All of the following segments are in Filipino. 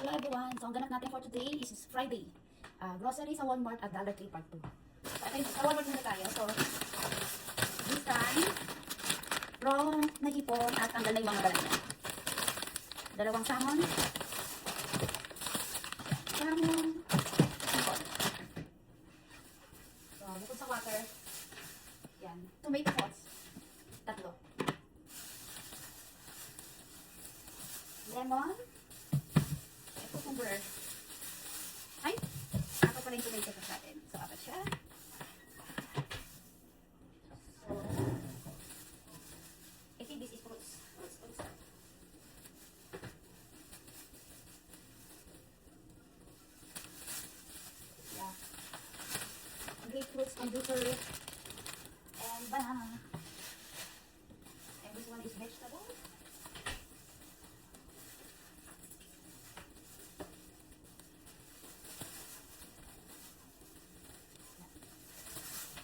Hello everyone! So ang ganap natin for today is Friday. Grocery sa Walmart at Dollar Tree Part 2. So ito sa Walmart muna tayo. So this time, raw na hipon at tanggal na yung mga balat niya. Dalawang salmon. Salmon. Hipon. So bukod sa water, yan. Tomato sauce. 3. Lemon. Cucumber. Ay! Apat pala yung tomato sauce natin. So, apat siya. So, I think this is fruits. Fruits. Yeah. Grapefruits, computer, and banana. And this one is vegetable.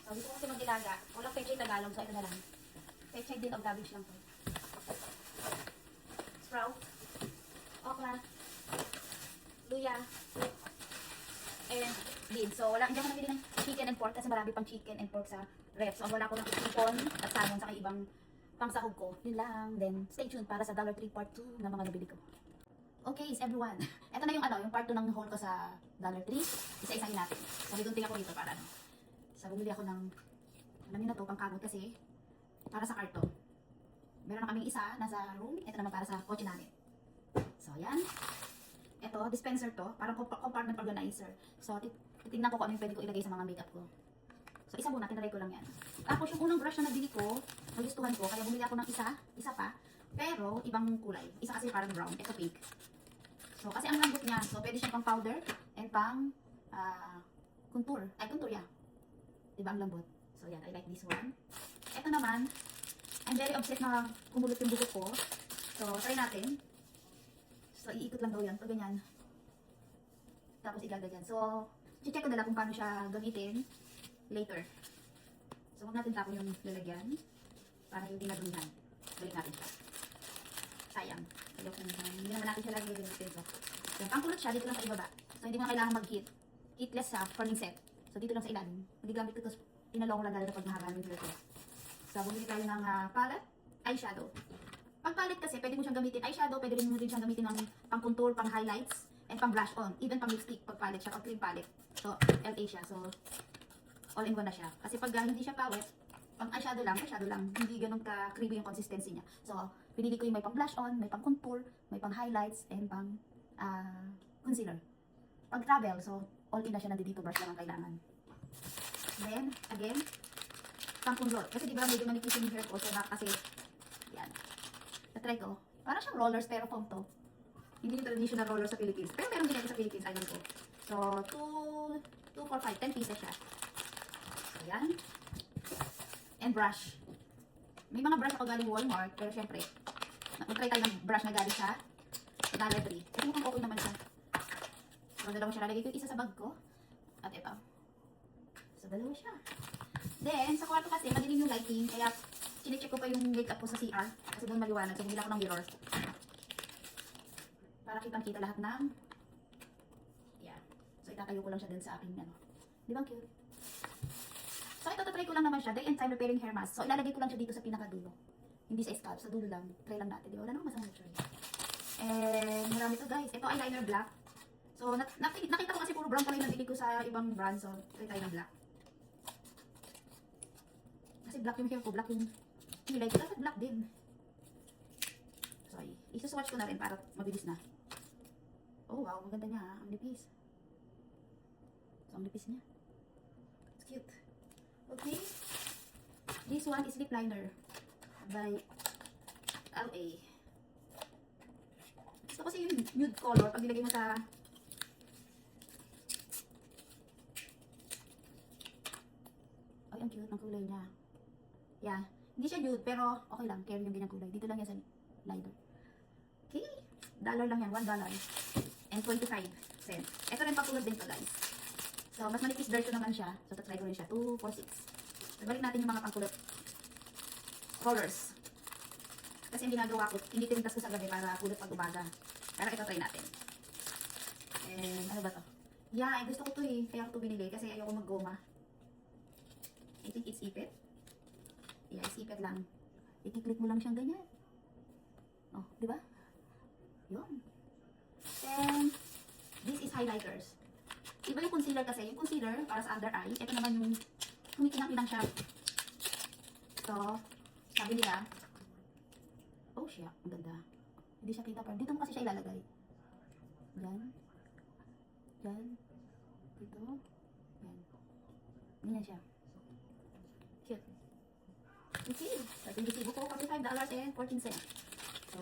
So, dito ko kasi mag-ilaga. Walang pechay Tagalog, so ito na lang. Pechay din of cabbage lang po. Sprout, okra, luya, and beans. So, hindi ako nabili ng chicken and pork kasi marami pang chicken and pork sa ref. So, wala ko ng hipon at salmon sa ibang pangsahog ko. Yun lang. Then, stay tuned para sa Dollar Tree Part 2 na mga nabili ko. Okay, everyone. Ito na yung part 2 ng haul ko sa Dollar Tree. Isa-isahin natin. So, bidunting ako dito para So, bumili ako ng namin na to, pangkamot kasi para sa karto. Meron na kaming isa nasa room. Ito naman para sa kotse namin. So, yan. Ito, dispenser to. Parang compartment organizer. So, titignan ko kung ano yung pwede ko ilagay sa mga makeup ko. So, isa muna, tinry ko lang yan. Tapos, yung unang brush na nabili ko, nagustuhan ko, kaya bumili ako ng isa pa. Pero, ibang kulay. Isa kasi parang brown. Ito pink. So, kasi ang lambot niya. So, pwede siyang pang powder and pang contour. Ay, contour, yeah. Diba ang lambot? So, yan. I like this one. Ito naman, I'm very obsessed na kumulot yung buhok ko. So, try natin. So, iikot lang daw yan. Pag ganyan. Tapos, igagad yan. So, check ko na lang kung paano siya gamitin later. So, huwag natin tapon yung lalagyan para hindi nadumihan. Balik natin siya. Sayang. Hindi naman natin siya lagi gagamitin. So, yan. Pangkulot siya. Dito lang sa ibaba. So, hindi mo kailangan mag-heat. Heatless sa forming set. So, dito lang sa ilalim. Magigamit ko ito. Pinalong ko lang dahil pag mahaba yung hair ko. So, bumili tayo ng palette, eyeshadow. Pag palette kasi, pwede mo siyang gamitin eyeshadow, pwede mo rin siyang gamitin ng pang contour, pang highlights, and pang blush on. Even pang lipstick, pag palette siya, pag cream palette. So, LA siya. So, all in one na siya. Kasi pag hindi siya pawet, pang eyeshadow lang. Hindi ganun ka-creamy yung consistency niya. So, pinili ko yung may pang blush on, may pang contour, may pang highlights, and pang concealer. Pag travel, so, all in na siya, nandito brush lang ang kailangan. Then, again, pang contour. Kasi diba medyo manipis yung hair ko, so kasi, yan. Na-try ko. Parang siyang rollers, pero foam to. Hindi yung traditional rollers sa Philippines. Pero meron din ito sa Philippines, ayun ko. So, 2, 4, 5, 10 pieces siya. So, yan. And brush. May mga brush ako galing Walmart, pero syempre, mag-try tayo ng brush na galing sa Dollar Tree. Kasi mukhang okay naman siya. So, dalawa siya. Lalagay ko yung isa sa bag ko. At ito. So, dalawa siya. Then, sa kwarto kasi, madilim yung lighting. Kaya, chinecheck ko pa yung makeup ko sa CR. Kasi doon maliwanag. So, bumili ako ng mirror. Para kitang-kita lahat ng yan. So, itatayo ko lang siya din sa aking Di ba cute? So, ito, tatry ko lang naman siya. Day and time repairing hair mask. So, ilalagay ko lang siya dito sa pinakadulo. Hindi sa scalp. Sa dulo lang. Try lang natin. Di ba? Wala naman masama siya. And, marami to guys. Ito, eyeliner black. So, nakita ko kasi puro brown pala yung nabili ko sa ibang brand. So, try tayo ng black. Kasi black yung hair ko. Black yung kilay ko. Dapat black din. So, isuswatch ko na rin para mabilis na. Oh, wow. Maganda niya ha. Ang lipis. So, ang lipis niya. It's cute. Okay. This one is lip liner. By LA. Gusto kasi yung nude color. Pag nilagay mo sa ay, ang cute ng kulay niya. Yeah. Hindi siya nude, pero okay lang. Carry yung ganyang kulay. Dito lang yan sa liner. Okay. Dollar lang yan. $1. And 25 cents. Ito rin pakulot din to guys. So, mas manipis version naman siya. So, tatry ko rin siya. 2, 4, 6. Balik natin yung mga pangkulot colors. Kasi yung ginagawa ko, hindi tinintas ko sa gabi para kulot pag umaga. Pero ito try natin. Yeah, gusto ko to eh. Kaya ko to binili kasi ayoko mag-goma. I think it's ipit. Yeah, it's ipit lang. I-click mo lang siyang ganyan. Oh, di ba? Yun. Then, this is highlighters. Iba yung concealer kasi. Yung concealer para sa under eye. Ito naman yung kumikinang-kinang siya. So, sabi nila, oh siya, ang ganda. Hindi siya kita pero dito mo kasi siya ilalagay. Yan. Yan. Dito. Yan. Ganyan siya. Cute. Okay. So, ito yung resibo ko. $45.14. So,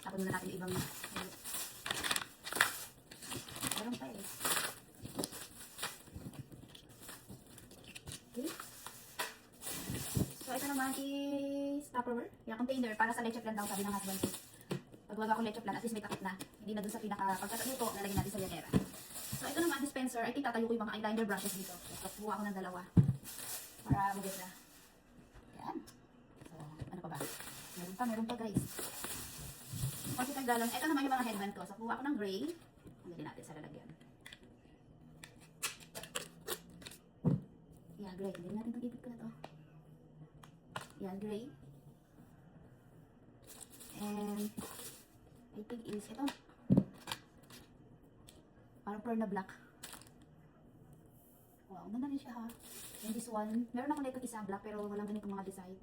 tapos na natin yung ibang meron pa eh. Okay. So, ito naman is Tupperware. Yung container para sa leche plan daw, sabi ng husband ko. Pag wag ako leche plan, at least may takip na. Hindi na dun sa pagkataluto, nalagyan natin sa llanera. So, ito naman dispenser. I think tatayo ko yung mga eyeliner brushes dito. So, buha ako ng dalawa. Para maganda na. Yan. So, ano pa ba? Meron pa guys. $45. Ito naman yung mga headband ko. So, kuha ako ng gray. Hanggalin natin sa lalagyan. Yeah, gray. Hanggalin natin itong ipit ko na to. Yan, gray. And, I think is ito. Parang pearl na black. Wow, ganda rin siya ha. And this one, meron ako na itong isang black pero walang ganitong mga design.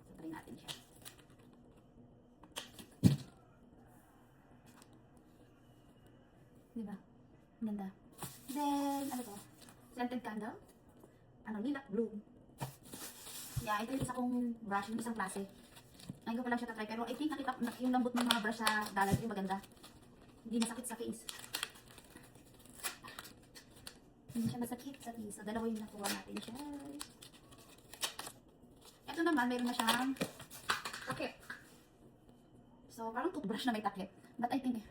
So, try natin siya. Diba? Ganda. Then, ano to? Scented candle. Ano, lilac blue. Yeah, ito yung isa kong brush, yung isang klase. Ngayon ko pa lang siya tatry, pero I think nakita yung lambot ng mga brush sa dalat, yung maganda. Hindi masakit sa face. Hindi siya masakit sa face. So, dalawa yung nakuha natin siya. Ito naman, meron na siyang takip. So, parang toothbrush na may takip. But I think,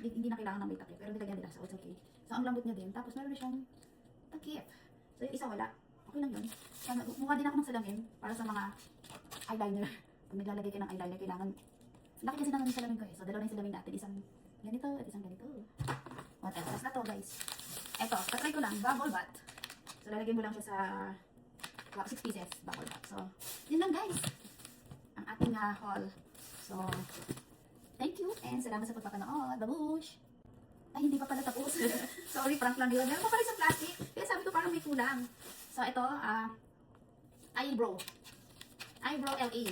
hindi na kailangan ng may takip, pero nilagyan nila, so it's okay. So, ang lambot niya din. Tapos, meron na siyang takip. So, yung isa wala. Okay lang yun. So, mukha din ako ng salamin para sa mga eyeliner. Kung naglalagay kayo ng eyeliner, kailangan... Laki kasi naman yung salamin ko eh. So, dalawa na yung salamin natin. Isang ganito at isang ganito. What else? Last na to, guys. Eto, patry ko lang. Bubble bath. So, lalagay mo lang siya sa 6 pieces bubble bath. So, yun lang, guys. Ang ating haul. So, thank you and salamat sa pagpapanood. Babush! Ay, hindi pa pala tapos. Sorry, prank lang yun. Meron pa pala sa plastic. Kaya sabi ko parang may kulang. So, ito, eyebrow. Eyebrow LA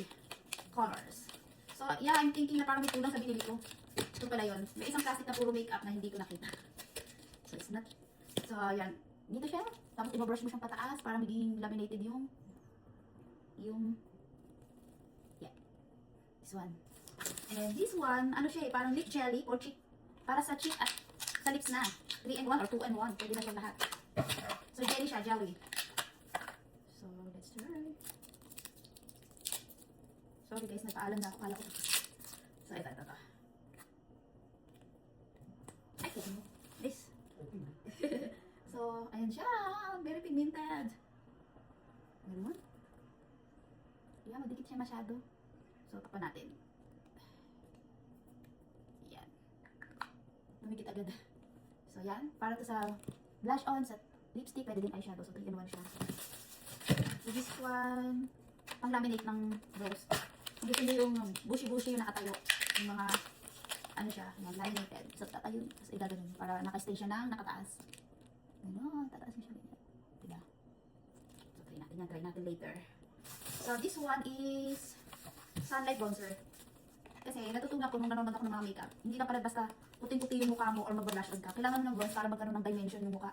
colors. So, yeah, I'm thinking na parang may kulang sa binili ko. Ito pala yun. May isang plastic na puro makeup na hindi ko nakita. So, it's not. So, yan. Dito siya. Tapos, ibabrush mo siyang pataas para maging laminated yung yeah. This one. And this one, ano siya eh, parang lip jelly or cheek. Para sa cheek at sa lips na. 3-in-1 or 2-in-1. Pwede na siya lahat. So, jelly siya, jelly. So, let's try. Sorry guys, nagpaalam na ako. Kala ko. So, ito. Ay, this. So, ayan siya. Very pigmented. Ganun. Yeah, madikit siya masyado. So, tapan natin. Yan. Dumikit agad. So, yan. Para to sa blush on, sa lipstick, pwede din eyeshadow. So, 3-in-1 siya. So, this one, pang-laminate ng rose. Kung gusto nyo yung bushy-bushy yung nakatayo. Yung mga, ano siya, yung laminated. So, tatayo. Tapos, igaganon. Para naka-stay siya ng nakataas. Ano, tataas mo siya ganyan. Diba? So, try natin yan. Try natin later. So, this one is sunlight bronzer. Kasi, natutunan ko nung nanonood ako ng mga makeup. Hindi na pala basta puting-puti yung mukha mo or mag-blush on ka. Kailangan mo ng bronze para magkaroon ng dimension yung mukha.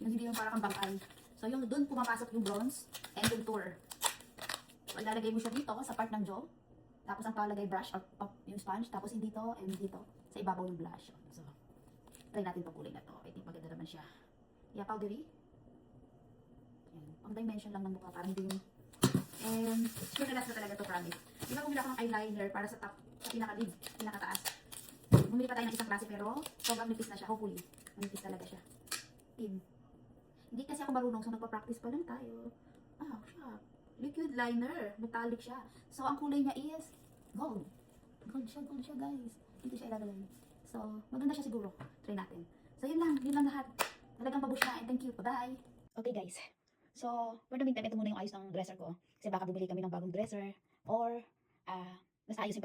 Yung hindi yung parang bangkay. So, yung doon pumapasok yung bronze and contour. So, ilalagay mo siya dito sa part ng jaw. Tapos, ang palagay brush or yung sponge. Tapos, dito and dito sa ibabaw ng blush. So, try natin itong kulay na to. I think maganda naman siya. Yeah, powdery. Ayan. Pang dimension lang ng mukha. Parang hindi yung... And, sure na last na talaga to, promise. Di ba bumili ako ng eyeliner para sa top, sa pinaka-lid, pinaka-taas. Bumili pa tayo ng isang klase pero sobrang nipis na siya. Hopefully, manipis talaga siya. Hindi kasi ako marunong, so nagpa-practice pa lang tayo. Ah, siya. Liquid liner. Metallic siya. So, ang kulay niya is gold. Gold siya guys. Dito siya ilalagay. So, maganda siya siguro. Try natin. So, yun lang lahat. Talagang pabush na, and thank you. Bye-bye. Okay guys, so for the meantime, ito muna yung ayos ng dresser ko. Kasi baka bumili kami ng bagong dresser or mas ayusin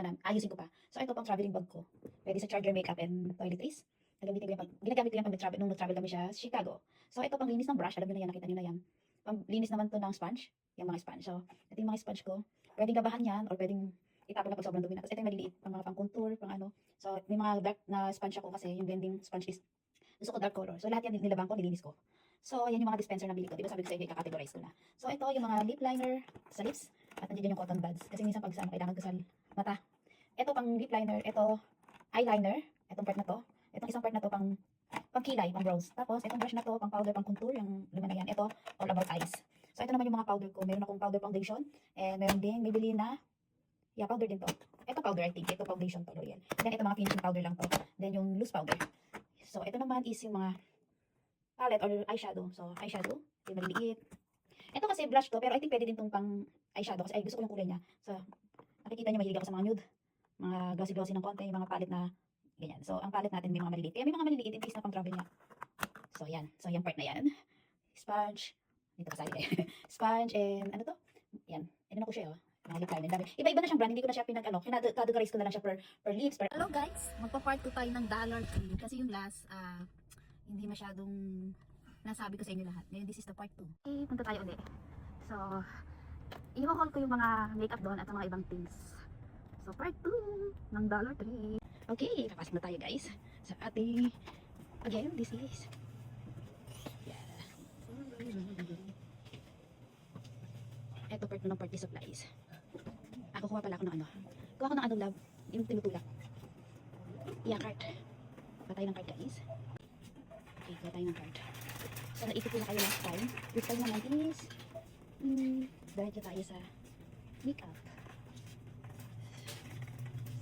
ko pa. So ito pang traveling bag ko. Pwede sa charger, makeup, and toiletries. Ginagamit ko yan pag nung nag-travel kami sa Chicago. So ito pang linis ng brush, alam niyo na yan, nakita niyo na yan. Pang linis naman to ng sponge, yung mga sponge. So ito yung mga sponge ko. Pwedeng labahan yan or pwedeng itapon na pag sobrang dumi na. Tapos ito yung maliliit, pang mga pang contour, pang ano. So may mga dark na sponge ako kasi yung blending sponge is gusto ko dark color. So lahat yan nilabang ko, nilinis ko. So, ayan yung mga dispenser na bili ko. Diba sabi ko sa inyo, i-categorize ko na. So, ito yung mga lip liner sa lips. At nandiyan yung cotton buds. Kasi minsan pag sa ano, kailangan ko sa mata. Ito pang lip liner. Ito, eyeliner. Itong part na to. Itong isang part na to pang kilay, pang brows. Tapos, itong brush na to, pang powder, pang contour. Yung laman na yan. Ito, all about eyes. So, ito naman yung mga powder ko. Meron akong powder foundation. And meron din, Maybelline na, powder din to. Ito powder, I think. Ito foundation to, L'Oreal. Then, ito mga finishing powder lang to. Then, yung loose powder. So, ito naman is yung mga palette or eyeshadow. So, eyeshadow, yung maliliit. Ito kasi blush to, pero I think pwede din tong pang eyeshadow kasi gusto ko yung kulay niya. So, nakikita niyo mahilig ako sa mga nude, mga glossy-glossy ng konti, yung mga palette na ganyan. So, ang palette natin may mga maliliit. Kaya may mga maliliit in case na pang travel niya. So, yan. So, yung part na yan. Sponge. Dito kasali kayo. Sponge and ano to? Yan. Ano ko siya, oh. Mga lip liner. Dami. Iba-iba na siyang brand. Hindi ko na siya categorize ko na lang siya per lips. Hello guys! Magpa-part 2 tayo ng Dollar Tree. Kasi yung last, hindi masyadong nasabi ko sa inyo lahat. Ngayon, this is the part 2. Okay, punta tayo ulit. So, i-haul ko yung mga makeup doon at mga ibang things. So, part 2 ng Dollar Tree. Okay, papasok na tayo guys. Sa ating, again, this is, yeah. Ito part 2 ng party supplies. Ako kuha pala ako ng ano. Kuha ako ng ano lab, yung tinutulak. Card. Patay ng card guys. Okay, kuha tayo ng card. So, naisip ko na kayo last time. This time naman is, diretso tayo sa makeup.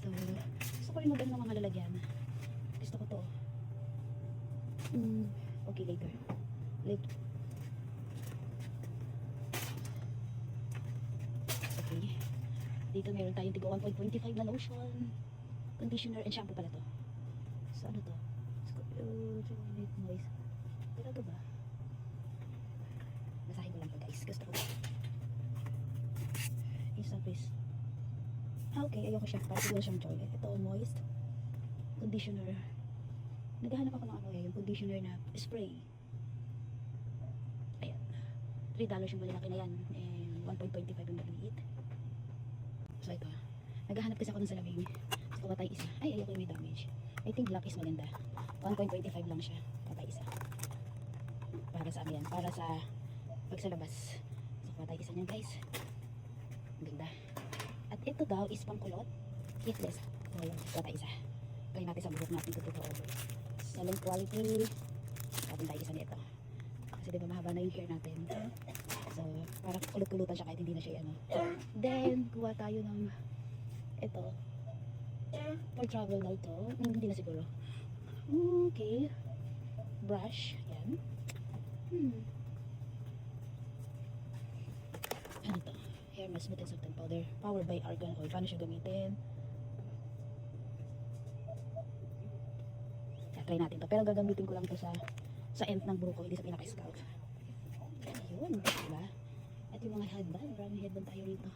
So, gusto ko rin mag-ano ng mga lalagyan. Gusto ko to. Okay, later. Okay. Dito meron tayong tigo 1.25 na lotion, conditioner, and shampoo pala to. So, ano to? Noise. Pero ito ba? Basahin ko lang to guys. Gusto ko. Instant face. Okay, ayoko siya. Para siguro siyang joy. Ito, moist. Conditioner. Naghahanap ako ng ano yung conditioner na spray. Ayan. $3 yung malalaki na yan. And 1.25 yung maliit. So, ito. Naghahanap kasi ako ng salamin. So, kuha tayo isa. Ay, ayoko yung may damage. I think black is maganda. 1.25 lang siya. Kuha tayo isa. Para sa amin yan. Para sa pag sa labas. So, kuha tayo isa niyan guys. Ganda. At ito daw is pangkulot. Hitless. So, yun. Kuha tayo isa. Kaya natin sa buhok natin ito over. Selling quality. Kuha tayo isa nito. Kasi diba mahaba na yung hair natin. So, parang kulot-kulutan siya kahit hindi na siya ano. Then, kuha tayo ng ito. For travel daw to. Hindi na siguro. Okay. Brush. Yan. Ano to? Hair mask smooth and soften powder. Powered by argan oil. Paano siya gamitin? Try natin to. Pero gagamitin ko lang to sa end ng buhok ko. Hindi sa pinaka-scalp. Ayun. Diba? At yung mga headband. Maraming headband tayo rito.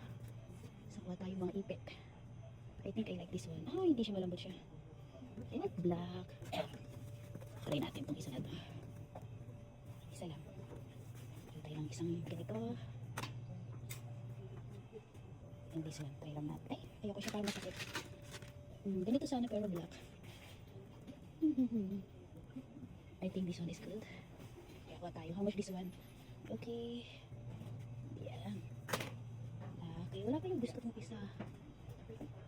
So, kuha tayo mga ipit. I think I like this one. Oh, hindi siya malambot siya. I like black. Try natin itong isa na to. Isa lang. Try tayo ng isang ganito. And this one. Try lang natin. Ay, ayoko siya parang masakit. Ganito sana pero black. I think this one is good. Kaya kuha tayo. How much this one? Okay. Yeah. Okay, wala pa yung gusto kong isa.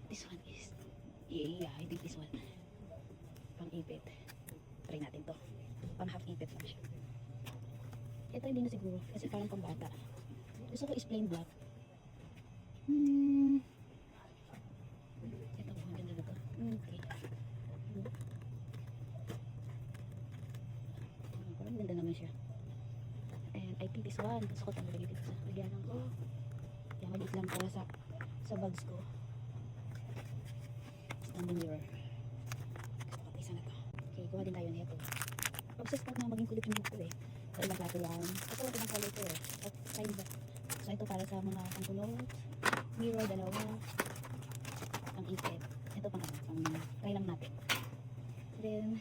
This one is, yeah, I think this one. Pang ipit. Try natin to. Pang half ipit lang siya. Ito hindi na siguro, kasi parang pang bata. Gusto ko is plain black. Ito po, maganda na to. Okay. Parang ganda naman siya. And I think this one, gusto ko ito malagay dito sa lagyanan ko. Yan, maliit lang para sa bags ko. Standing mirror. Gusto ko isa na to. Okay, kuha din tayo nito. Pag nag-spot na maging kulit yung buhok ko eh. So, ibang klase yan. Ito, ibang color ko eh. At side ba? So, ito para sa mga pangkulot. Mirror, dalawa. Pang-ikit. Ito pang ano, pang try lang natin. Then,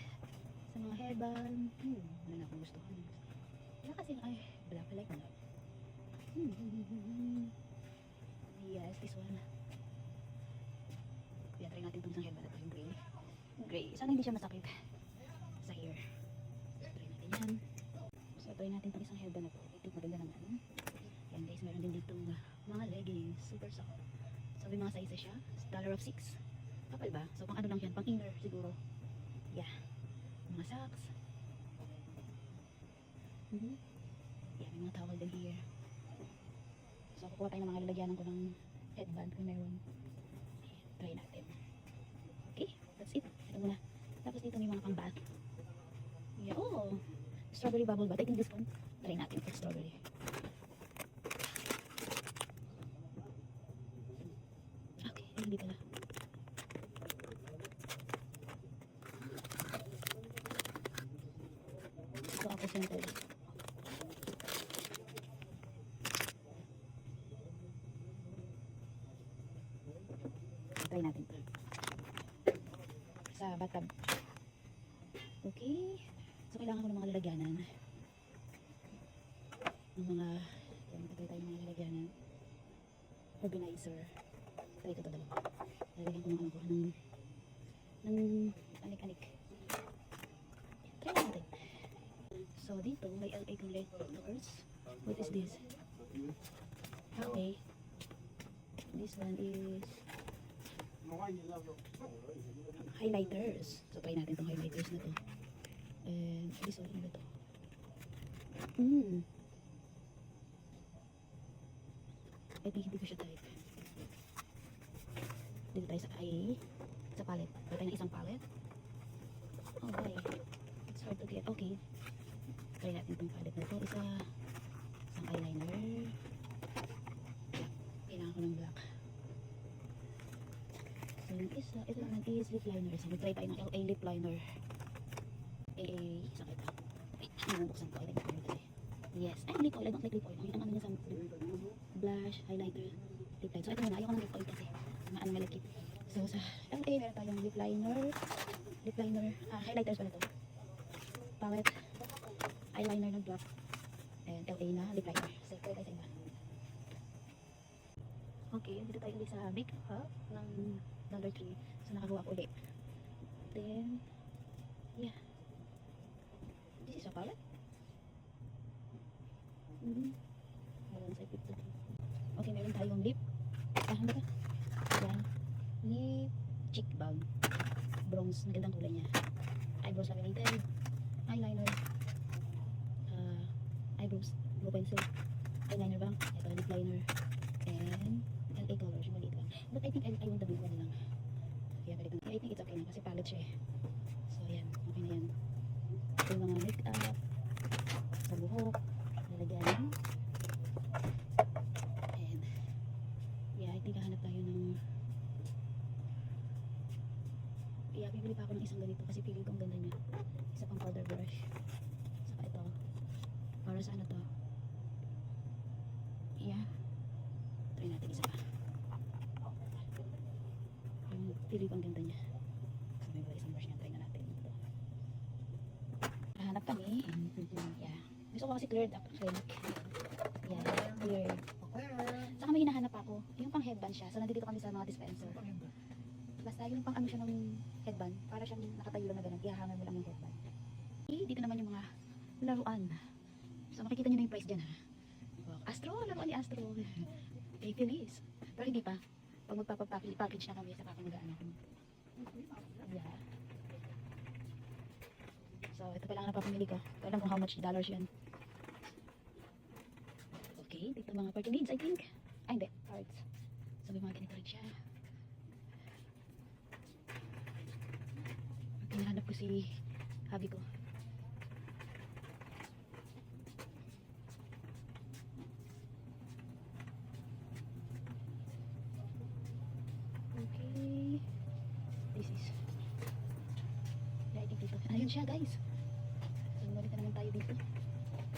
sa mga hairband, wala na akong gustuhan. Wala kasing, ay, black, I like black. Yes, this one. Kaya try natin itong isang hairband ito, yung gray. Gray. Sana hindi siya masakit sa hair. Try natin yan. So, try natin itong isang hairband na ito. I think maganda naman. Yan guys, meron din dito mga leggings. Super soft. So, may mga sizes siya. $6. Kapal ba? So, pang ano lang yan? Pang inner siguro. Yeah. Mga socks. Yeah, may mga towel din here. So, kukuha tayo ng mga lalagyanan ko ng headband kung meron. Ayan, try natin. Okay, that's it. Ito muna. Tapos dito may mga pang bath. Yeah, oh! Strawberry bubble bath. I think this one. Try natin for strawberry. Okay, hindi pala. Ito ako simple. Try natin to. Sa bathtub. Okay. So, kailangan ko ng mga lalagyanan. Ng mga, yan, matagay tayo ng mga lalagyanan. Organizer. Try ko ito dalawa. Lalagyan ko ng ano ko, ng anik-anik. Try natin. So, dito, may LA collectors. What is this? Okay. This one is highlighters. So, try natin itong highlighters na to. And this one, ano to? I think hindi ko siya type. Dito tayo sa sa palette. Dito tayo ng isang palette. Oh, why? It's hard to get. Okay. Try natin itong palette na to. Isang eyeliner. Black. Kailangan ko ng black. So, yung isa, ito naman is lip liner. So, mag-try tayo ng LA lip liner. Isang ito. Ay, nabuksan ko. I like it kasi. Yes. Ay, lip oil. I don't like lip oil. Ang ano niya sa blush, highlighter, lip liner. So, ito muna. Ayoko ng lip oil kasi ano malaki. So, sa LA, meron tayong lip liner. Highlighters pala ito. Palette. Eyeliner ng black. And LA na lip liner. So, try tayo sa iba. Okay, dito tayo ulit sa Big Hub ng Dollar Tree. So, nakakuha ko ulit. Then, yeah. This is a palette. Meron sa ipit. Okay, meron tayong lip. Ano ba? Yan. Lip cheek balm. Bronze. Magandang kulay niya. Eyebrows laminated. Eyeliner. Eyebrows. Blue pencil. Eyeliner bang? Ito, lip liner. And LA colors. Maliit lang. But I think I want the big one lang. Kaya balik na. I think it's okay na kasi palette siya eh. So, yan. Okay na yan. Ito yung mga make-up. Sa buhok. Lalagyan. And, yeah, I think hahanap tayo ng bibili pa ako ng isang ganito kasi feeling ko ang ganda niya. Isa pang powder brush. Saka ito. Para sa ano to? Yeah. Try natin isa pa. Yung feeling ko ang ganda niya. So, may wala isang brush niya. Try na natin ito. Hahanap kami. Yeah. Gusto ko kasi cleared acrylic. Yeah. Cleared. Saka may hinahanap ako. Yung pang headband siya. So, nandito kami sa mga dispenser. Basta yung pang ano siya ng headband. Para siyang nakatayo lang na ganun. Ihahangan mo lang yung headband. Dito naman yung mga laruan. So, makikita nyo na yung price dyan ha. Astro, laruan ni Astro. Eh, Feliz. Pero hindi pa. Pag magpapapackage na kami, saka kami mag-ano. Yeah. So, ito pa lang napapamili ko. Ito alam kung how much dollars yan. Okay, dito mga party needs, I think. Ay, hindi. Cards. So, may mga ganito rin siya. Okay, nahanap ko si hubby ko. Okay. This is... I think dito. Ayun siya, guys. So, balik na naman tayo dito.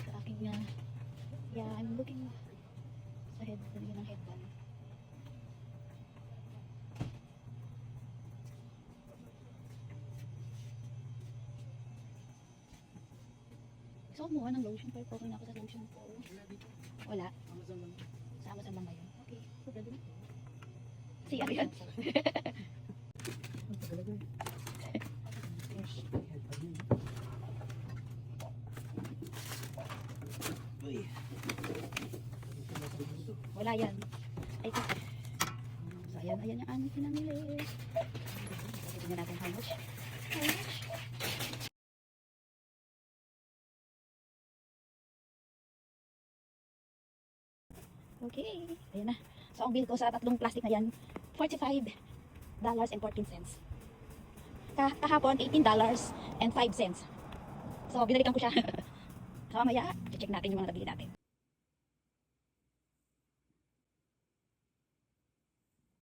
Sa aking, yeah, I'm looking sa headband, yun ang headband. Gusto ko kumuha ng lotion, pero okay na ako sa lotion ko. Wala. Sa Amazon lang ba yun? Okay. Si ano yan? Wala yan. Ay, so, ayan yung aming pinamili. Tignan natin how much. How much? Okay. Ayan na. So, ang bill ko sa tatlong plastic na yan, $45.14. Kahapon, $18.05. So, binalikan ko siya. So, mamaya, check natin yung mga nabili natin.